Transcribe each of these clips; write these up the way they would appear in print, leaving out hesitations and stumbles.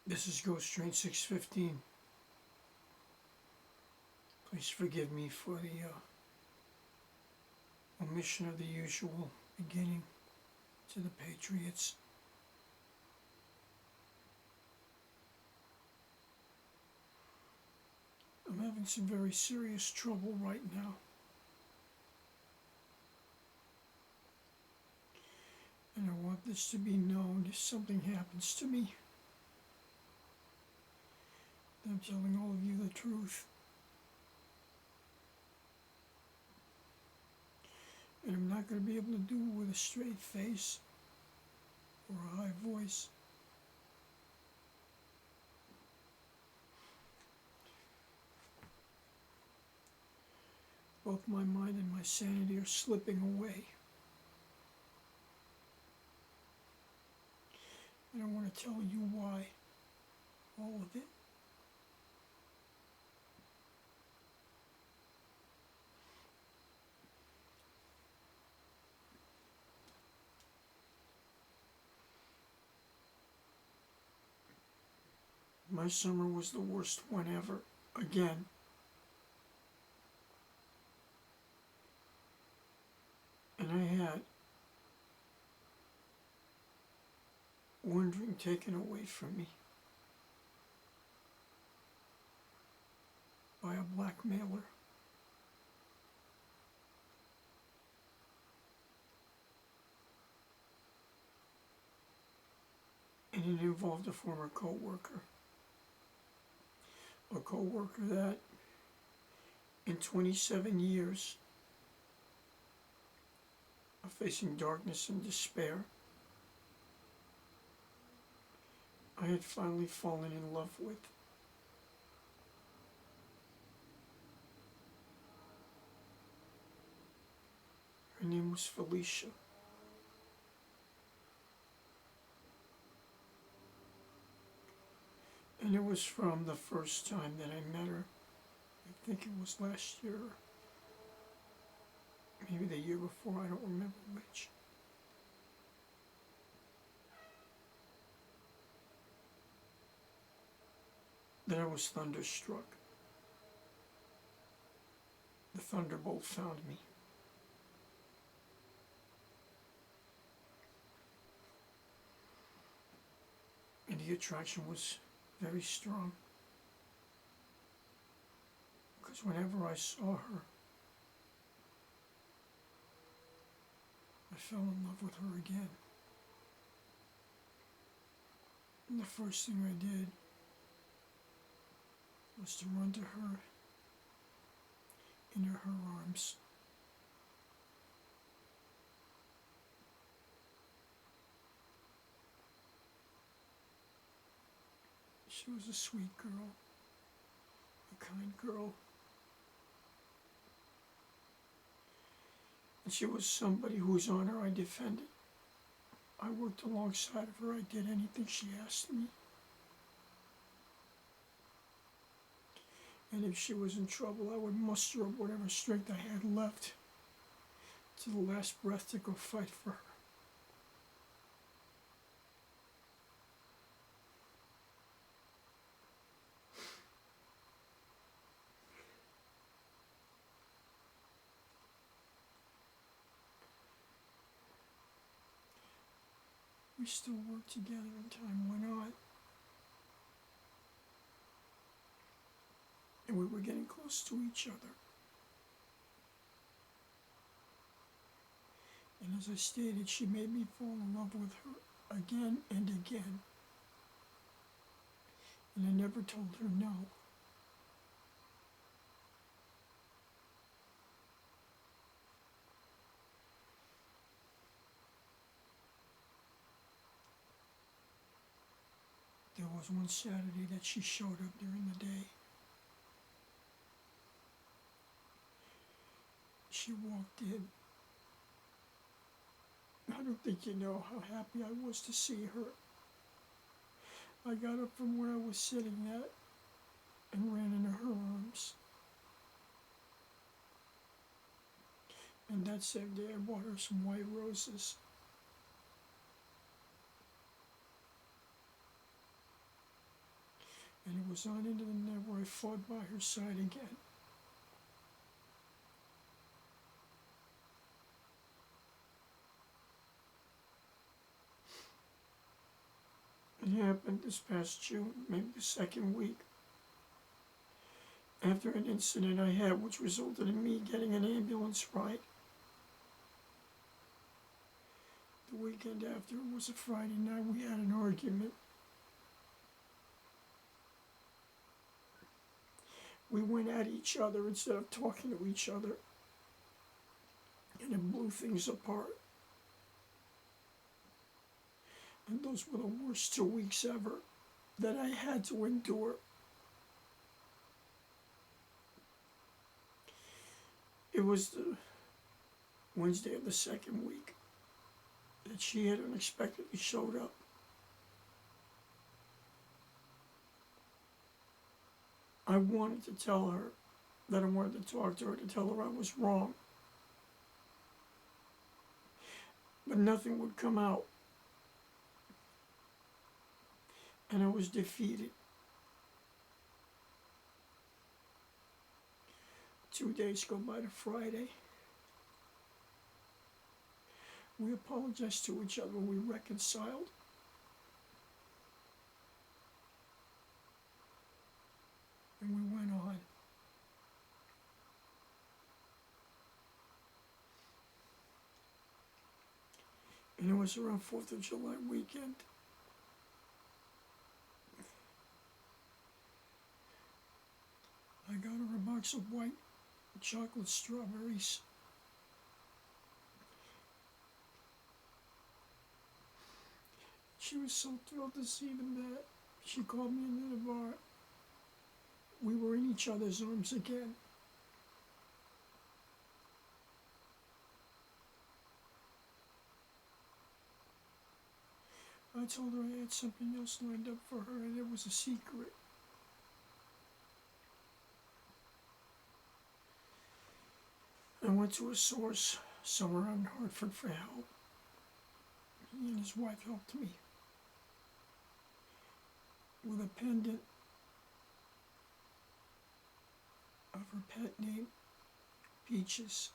This is Ghost Train 615. Please forgive me for the omission of the usual beginning to the Patriots. I'm having some very serious trouble right now. And I want this to be known if something happens to me. I'm telling all of you the truth. And I'm not going to be able to do it with a straight face or a high voice. Both my mind and my sanity are slipping away. And I want to tell you why. All of it. My summer was the worst one ever. Again. And I had one drink taken away from me by a blackmailer. And it involved a former co-worker. A co-worker that in 27 years of facing darkness and despair, I had finally fallen in love with. Her name was Felicia. And it was from the first time that I met her. I think it was last year, maybe the year before, I don't remember which. Then I was thunderstruck. The thunderbolt found me. And the attraction was very strong. Because whenever I saw her, I fell in love with her again. And the first thing I did was to run to her into her arms. She was a sweet girl, a kind girl. And she was somebody whose honor I defended. I worked alongside of her. I did anything she asked me. And if she was in trouble, I would muster up whatever strength I had left to the last breath to go fight for her. We still worked together and time went on. And we were getting close to each other. And as I stated, she made me fall in love with her again and again. And I never told her no. There was one Saturday that she showed up during the day. She walked in. I don't think you know how happy I was to see her. I got up from where I was sitting at and ran into her arms. And that same day I bought her some white roses. was on into the night where I fought by her side again. It happened this past June, maybe the second week, after an incident I had which resulted in me getting an ambulance ride. The weekend after, it was a Friday night, we had an argument. We went at each other instead of talking to each other, and it blew things apart. And those were the worst 2 weeks ever that I had to endure. It was the Wednesday of the second week that she had unexpectedly showed up. I wanted to tell her that I wanted to talk to her, to tell her I was wrong. But nothing would come out. And I was defeated. 2 days go by to Friday. We apologized to each other. We reconciled. And we went on. And it was around 4th of July weekend. I got her a box of white chocolate strawberries. She was so thrilled to see them that she called me into the bar. We were in each other's arms again. I told her I had something else lined up for her and it was a secret. I went to a source somewhere in Hartford for help. He and his wife helped me with a pendant of her pet name, Peaches.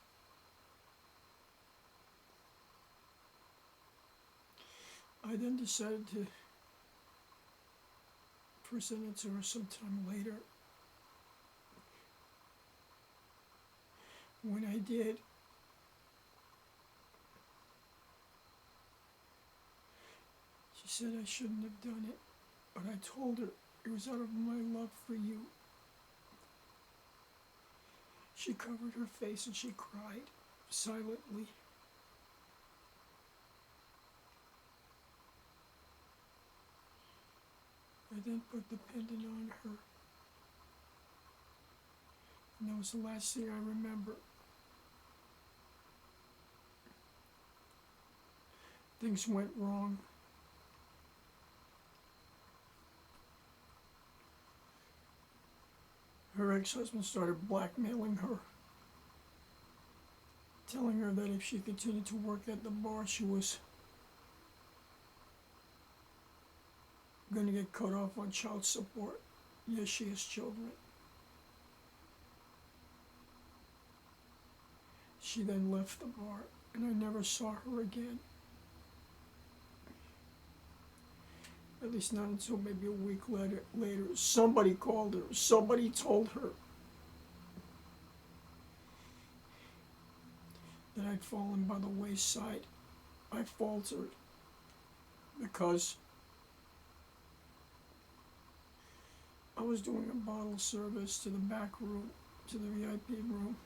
I then decided to present it to her sometime later. When I did, she said I shouldn't have done it, but I told her it was out of my love for you. She covered her face and she cried silently. I then put the pendant on her, and that was the last thing I remember. Things went wrong. Her ex-husband started blackmailing her, telling her that if she continued to work at the bar, she was going to get cut off on child support. Yes, she has children. She then left the bar, and I never saw her again. At least not until maybe a week later. Somebody called her. Somebody told her that I'd fallen by the wayside. I faltered because I was doing a bottle service to the back room, to the VIP room.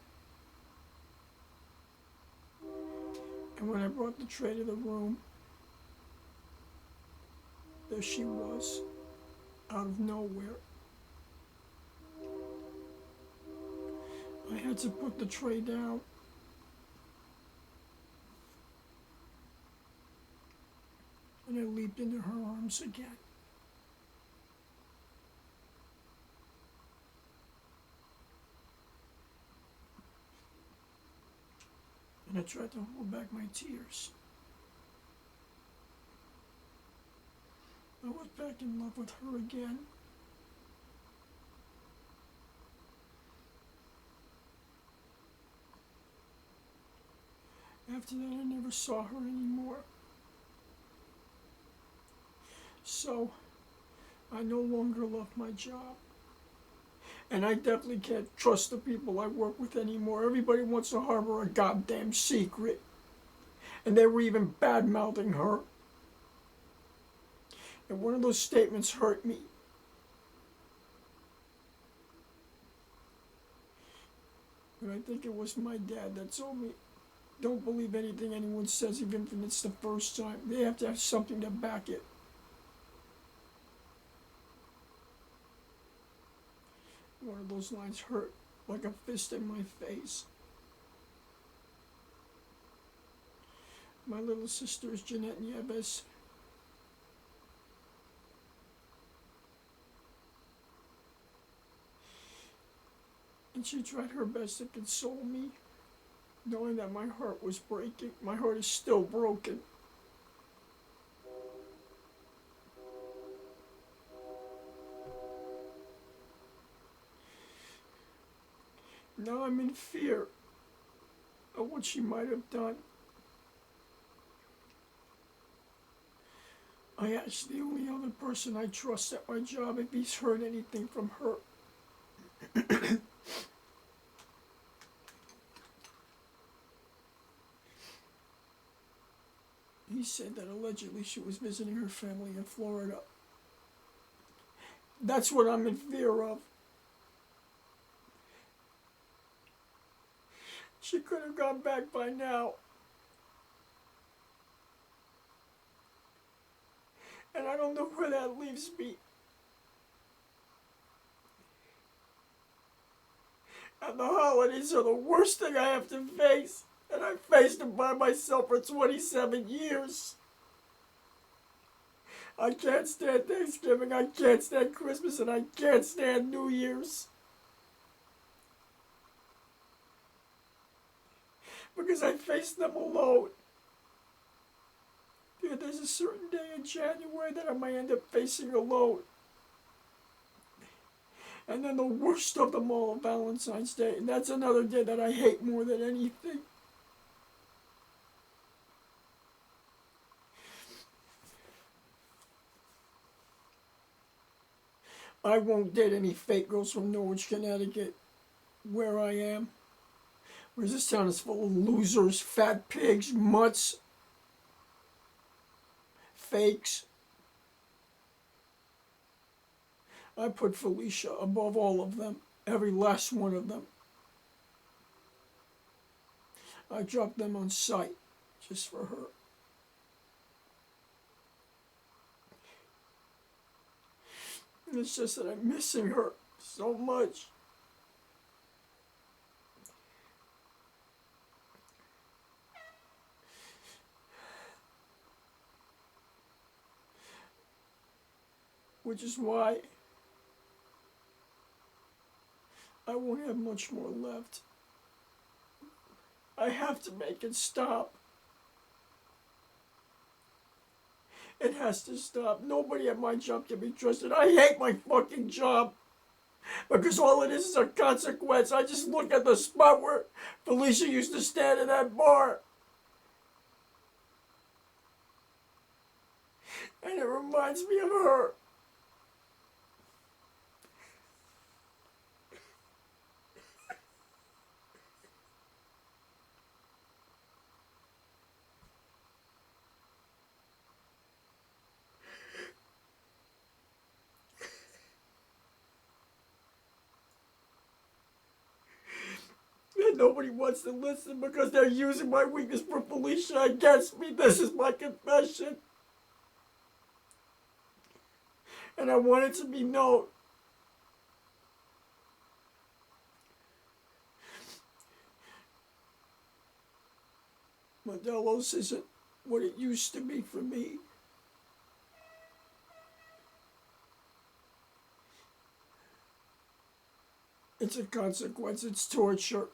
And when I brought the tray to the room, there she was, out of nowhere. I had to put the tray down. And I leaped into her arms again. And I tried to hold back my tears. I was back in love with her again. after that, I never saw her anymore. So, I no longer love my job. And I definitely can't trust the people I work with anymore. Everybody wants to harbor a goddamn secret. And they were even bad-mouthing her. And one of those statements hurt me. And I think it was my dad that told me, don't believe anything anyone says, even if it's the first time. They have to have something to back it. One of those lines hurt like a fist in my face. My little sister is Jeanette Nieves. And she tried her best to console me, knowing that my heart was breaking. My heart is still broken. Now I'm in fear of what she might have done. I asked the only other person I trust at my job if he's heard anything from her. He said that allegedly she was visiting her family in Florida. That's what I'm in fear of. She could have gone back by now. And I don't know where that leaves me. And the holidays are the worst thing I have to face. And I faced them by myself for 27 years. I can't stand Thanksgiving, I can't stand Christmas, and I can't stand New Year's. Because I faced them alone. There's a certain day in January that I might end up facing alone. And then the worst of them all, Valentine's Day. And that's another day that I hate more than anything. I won't date any fake girls from Norwich, Connecticut, where I am. Whereas this town is full of losers, fat pigs, mutts, fakes. I put Felicia above all of them, every last one of them. I dropped them on sight, just for her. And it's just that I'm missing her so much. Which is why I won't have much more left. I have to make it stop. It has to stop. Nobody at my job can be trusted. I hate my fucking job. Because all it is a consequence. I just look at the spot where Felicia used to stand in that bar. And it reminds me of her. And nobody wants to listen because they're using my weakness for Felicia against me. This is my confession. And I want it to be known. Modelo's isn't what it used to be for me. It's a consequence, it's torture.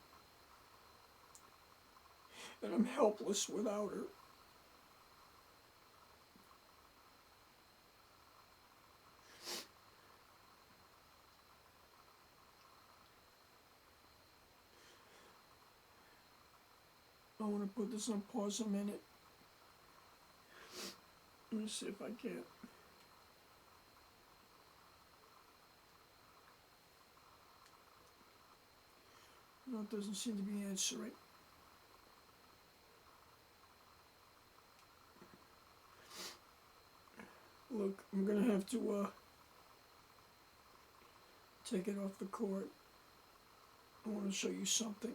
And I'm helpless without her. I want to put this on pause a minute. Let me see if I can. No, it doesn't seem to be answering. Look, I'm gonna have to take it off the cord. I want to show you something.